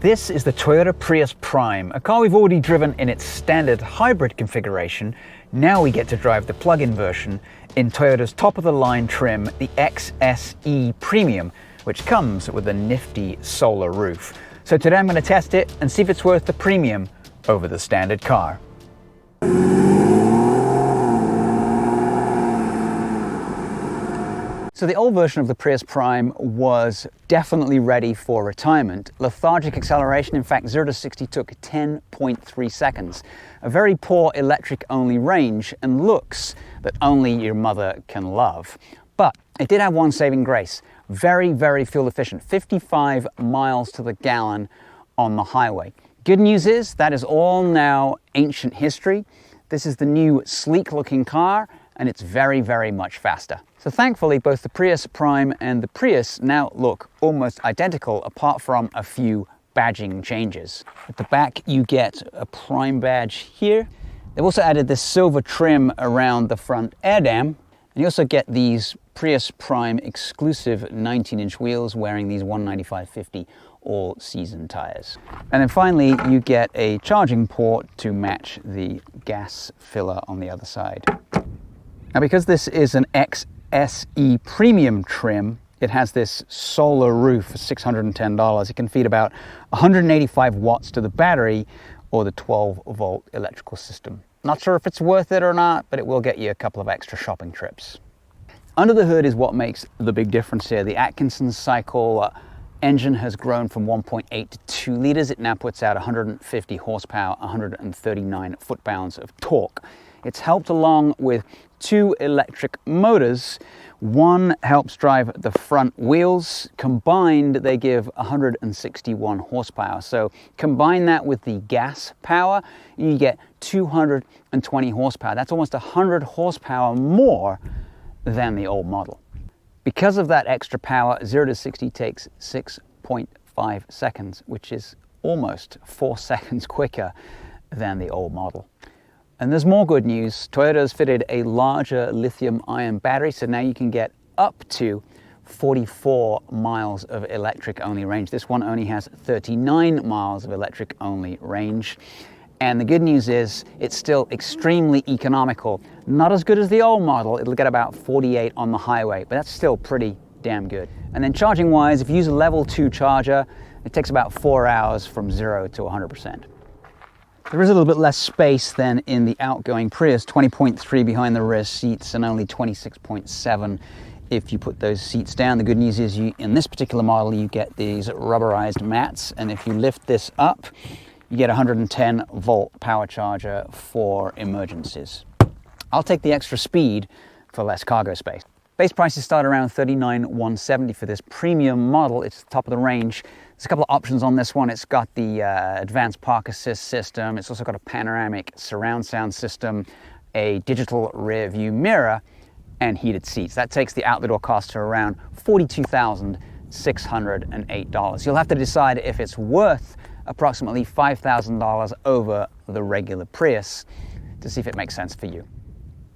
This is the Toyota Prius Prime, a car we've already driven in its standard hybrid configuration. Now we get to drive the plug-in version in Toyota's top-of-the-line trim, the XSE Premium, which comes with a nifty solar roof. So today I'm going to test it and see if it's worth the premium over the standard car. So the old version of the Prius Prime was definitely ready for retirement. Lethargic acceleration, in fact 0 to 60 took 10.3 seconds. A very poor electric-only range and looks that only your mother can love. But it did have one saving grace. Very, very fuel efficient, 55 miles to the gallon on the highway. Good news is that is all now ancient history. This is the new sleek-looking car and it's very, very much faster. So thankfully, both the Prius Prime and the Prius now look almost identical apart from a few badging changes. At the back, you get a Prime badge here. They've also added this silver trim around the front air dam. And you also get these Prius Prime exclusive 19-inch wheels wearing these 195/50 all-season tires. And then finally, you get a charging port to match the gas filler on the other side. Now, because this is an XSE Premium trim, it has this solar roof for $610. It can feed about 185 watts to the battery or the 12-volt electrical system. Not sure if it's worth it or not, but it will get you a couple of extra shopping trips. Under the hood is what makes the big difference here. The Atkinson-cycle engine has grown from 1.8 to 2 liters. It now puts out 150 horsepower, 139 foot-pounds of torque. It's helped along with 2 electric motors. One helps drive the front wheels. Combined, they give 161 horsepower. So combine that with the gas power, you get 220 horsepower. That's almost 100 horsepower more than the old model. Because of that extra power, 0 to 60 takes 6.5 seconds, which is almost 4 seconds quicker than the old model. And there's more good news. Toyota's fitted a larger lithium-ion battery, so now you can get up to 44 miles of electric-only range. This one only has 39 miles of electric-only range. And the good news is it's still extremely economical. Not as good as the old model. It'll get about 48 on the highway, but that's still pretty damn good. And then charging-wise, if you use a level 2 charger, it takes about 4 hours from 0 to 100%. There is a little bit less space than in the outgoing Prius, 20.3 behind the rear seats and only 26.7 if you put those seats down. The good news is in this particular model, you get these rubberized mats, and if you lift this up, you get a 110 volt power charger for emergencies. I'll take the extra speed for less cargo space. Base prices start around $39,170 for this premium model. It's the top of the range. There's a couple of options on this one. It's got the advanced park assist system. It's also got a panoramic surround sound system, a digital rear view mirror, and heated seats. That takes the out-the-door cost to around $42,608. You'll have to decide if it's worth approximately $5,000 over the regular Prius to see if it makes sense for you.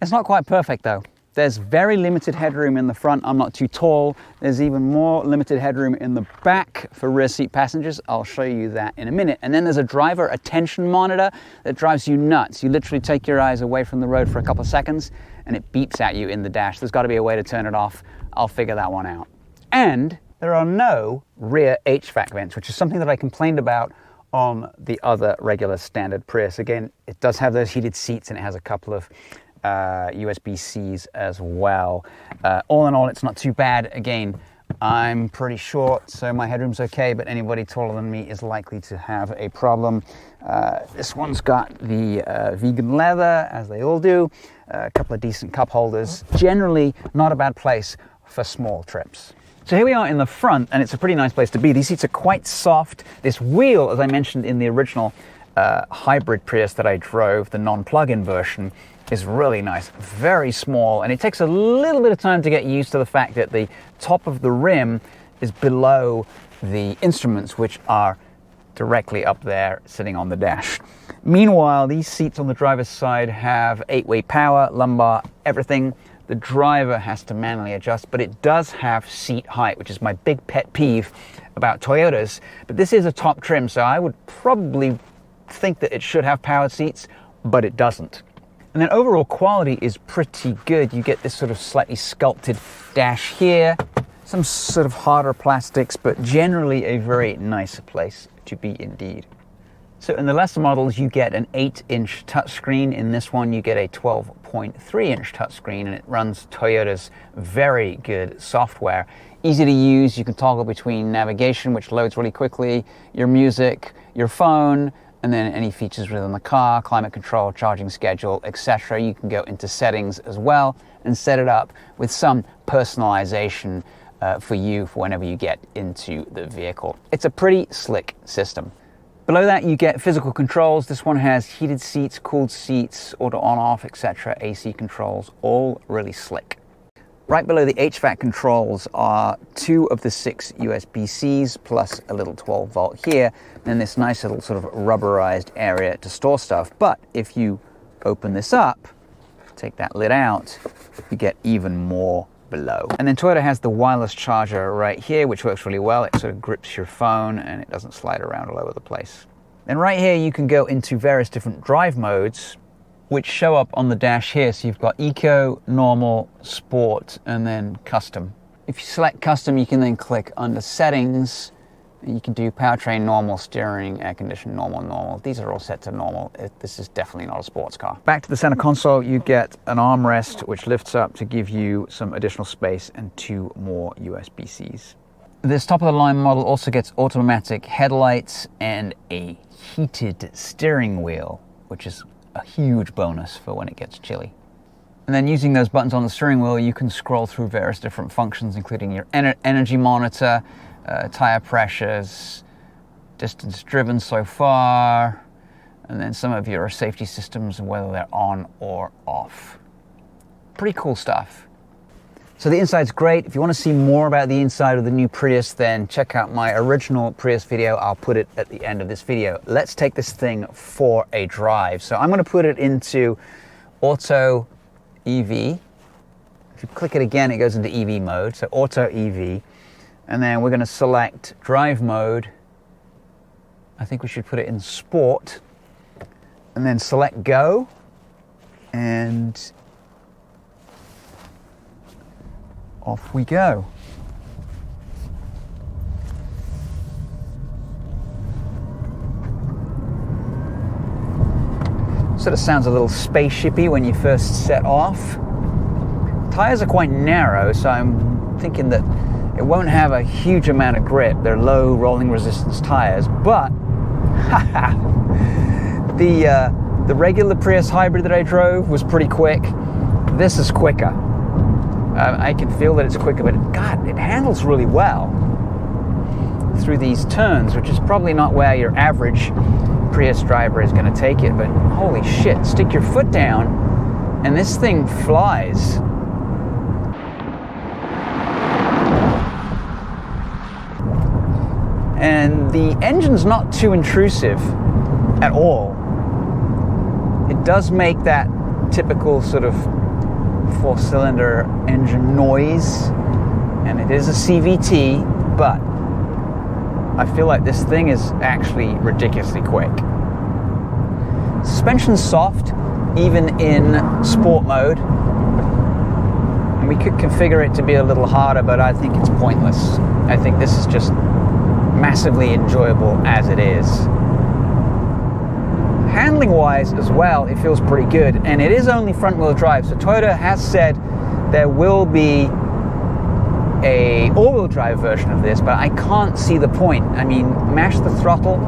It's not quite perfect though. There's very limited headroom in the front. I'm not too tall. There's even more limited headroom in the back for rear seat passengers. I'll show you that in a minute. And then there's a driver attention monitor that drives you nuts. You literally take your eyes away from the road for a couple of seconds and it beeps at you in the dash. There's got to be a way to turn it off. I'll figure that one out. And there are no rear HVAC vents, which is something that I complained about on the other regular standard Prius. Again, it does have those heated seats and it has a couple of USB-Cs as well. All in all, it's not too bad. Again, I'm pretty short, so my headroom's okay, but anybody taller than me is likely to have a problem. This one's got the vegan leather, as they all do, a couple of decent cup holders. Generally, not a bad place for small trips. So here we are in the front, and it's a pretty nice place to be. These seats are quite soft. This wheel, as I mentioned in the original hybrid Prius that I drove, the non-plug-in version, is really nice, very small, and it takes a little bit of time to get used to the fact that the top of the rim is below the instruments, which are directly up there sitting on the dash. Meanwhile, these seats on the driver's side have 8-way power, lumbar, everything. The driver has to manually adjust, but it does have seat height, which is my big pet peeve about Toyotas, but this is a top trim, so I would probably think that it should have powered seats, but it doesn't. And then overall quality is pretty good. You get this sort of slightly sculpted dash here, some sort of harder plastics, but generally a very nice place to be indeed. So in the lesser models, you get an 8-inch touchscreen. In this one, you get a 12.3-inch touchscreen, and it runs Toyota's very good software. Easy to use. You can toggle between navigation, which loads really quickly, your music, your phone, and then any features within the car, climate control, charging schedule, etc. You can go into settings as well and set it up with some personalization for you for whenever you get into the vehicle. It's a pretty slick system. Below that, you get physical controls. This one has heated seats, cooled seats, auto on-off, etc., AC controls, all really slick. Right below the HVAC controls are 2 of the 6 USB-Cs plus a little 12-volt here, and this nice little sort of rubberized area to store stuff. But if you open this up, take that lid out, you get even more below. And then Toyota has the wireless charger right here, which works really well. It sort of grips your phone and it doesn't slide around all over the place. And right here you can go into various different drive modes, which show up on the dash here. So you've got Eco, Normal, Sport, and then Custom. If you select Custom, you can then click under Settings, and you can do Powertrain, Normal, Steering, Air Condition, Normal. These are all set to Normal. This is definitely not a sports car. Back to the center console, you get an armrest, which lifts up to give you some additional space and 2 more USB-Cs. This top-of-the-line model also gets automatic headlights and a heated steering wheel, which is a huge bonus for when it gets chilly. And then using those buttons on the steering wheel, you can scroll through various different functions, including your energy monitor, tire pressures, distance driven so far, and then some of your safety systems, whether they're on or off. Pretty cool stuff. So the inside's great. If you want to see more about the inside of the new Prius, then check out my original Prius video. I'll put it at the end of this video. Let's take this thing for a drive. So I'm going to put it into Auto EV. If you click it again, it goes into EV mode. So Auto EV. And then we're going to select drive mode. I think we should put it in Sport. And then select Go. And off we go. Sort of sounds a little spaceshipy when you first set off. Tires are quite narrow, so I'm thinking that it won't have a huge amount of grip. They're low rolling resistance tires, but the regular Prius Hybrid that I drove was pretty quick. This is quicker. I can feel that it's quicker, but God, it handles really well through these turns, which is probably not where your average Prius driver is going to take it, but holy shit, stick your foot down and this thing flies. And the engine's not too intrusive at all. It does make that typical sort of 4-cylinder engine noise, and it is a CVT, but I feel like this thing is actually ridiculously quick. Suspension's soft, even in sport mode, and we could configure it to be a little harder, but I think it's pointless. I think this is just massively enjoyable as it is. Handling wise as well, it feels pretty good, and it is only front wheel drive, so Toyota has said there will be a all-wheel drive version of this, but I can't see the point. I mean, mash the throttle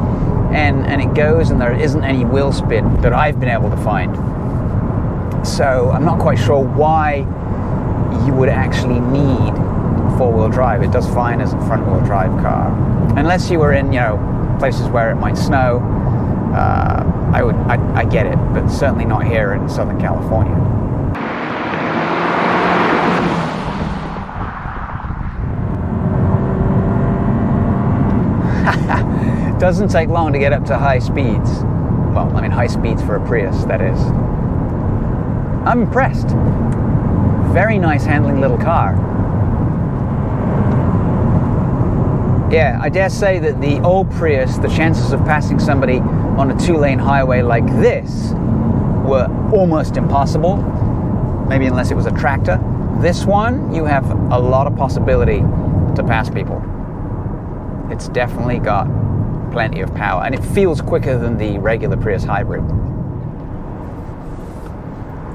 and it goes, and there isn't any wheel spin that I've been able to find. So I'm not quite sure why you would actually need four-wheel drive. It does fine as a front-wheel drive car, unless you were in, you know, places where it might snow. I get it, but certainly not here in Southern California. Doesn't take long to get up to high speeds. Well, I mean high speeds for a Prius, that is. I'm impressed. Very nice handling little car. Yeah, I dare say that the old Prius, the chances of passing somebody on a 2-lane highway like this were almost impossible, maybe unless it was a tractor. This one, you have a lot of possibility to pass people. It's definitely got plenty of power, and it feels quicker than the regular Prius Hybrid.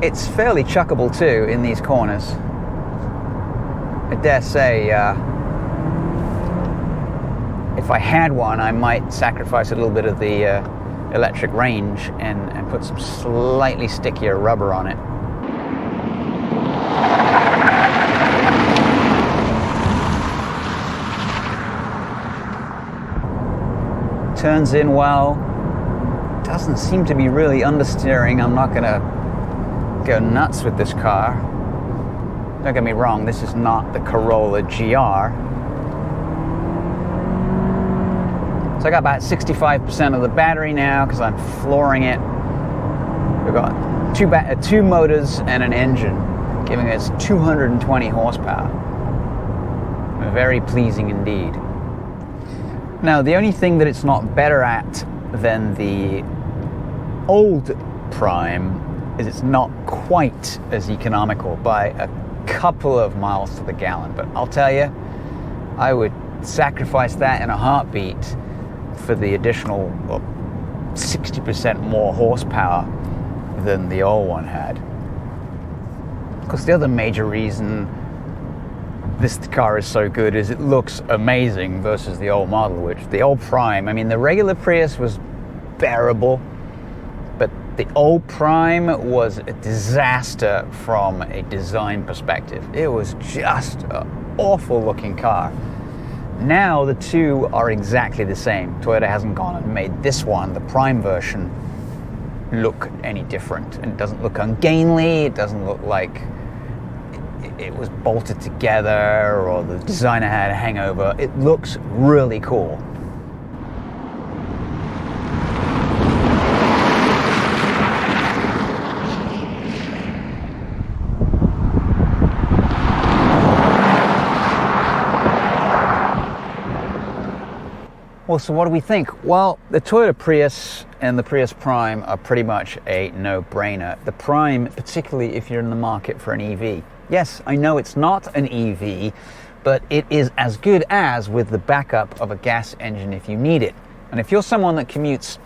It's fairly chuckable too in these corners. I dare say, if I had one, I might sacrifice a little bit of the electric range and put some slightly stickier rubber on it. Turns in well. Doesn't seem to be really understeering. I'm not gonna go nuts with this car. Don't get me wrong, this is not the Corolla GR. So I got about 65% of the battery now because I'm flooring it. We've got two motors and an engine, giving us 220 horsepower. Very pleasing indeed. Now, the only thing that it's not better at than the old Prime is it's not quite as economical by a couple of miles to the gallon. But I'll tell you, I would sacrifice that in a heartbeat for the additional 60% more horsepower than the old one had. Of course, the other major reason this car is so good is it looks amazing versus the old model, which the old Prime, I mean, the regular Prius was bearable, but the old Prime was a disaster from a design perspective. It was just an awful looking car. Now the two are exactly the same. Toyota hasn't gone and made this one, the Prime version, look any different. And it doesn't look ungainly, it doesn't look like it was bolted together or the designer had a hangover. It looks really cool. Well, so what do we think? Well, the Toyota Prius and the Prius Prime are pretty much a no-brainer. The Prime, particularly if you're in the market for an EV. Yes, I know it's not an EV, but it is as good as with the backup of a gas engine if you need it. And if you're someone that commutes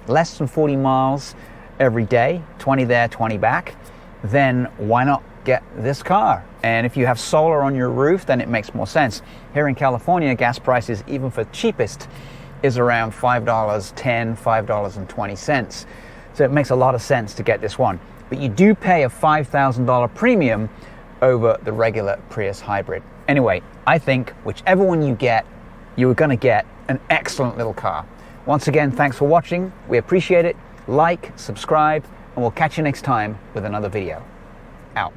less than 40 miles every day, 20 there, 20 back, then why not get this car? And if you have solar on your roof, then it makes more sense. Here in California, gas prices, even for cheapest, is around $5.10, $5.20. So it makes a lot of sense to get this one. But you do pay a $5,000 premium over the regular Prius Hybrid. Anyway, I think whichever one you get, you are going to get an excellent little car. Once again, thanks for watching. We appreciate it. Like, subscribe, and we'll catch you next time with another video. Out.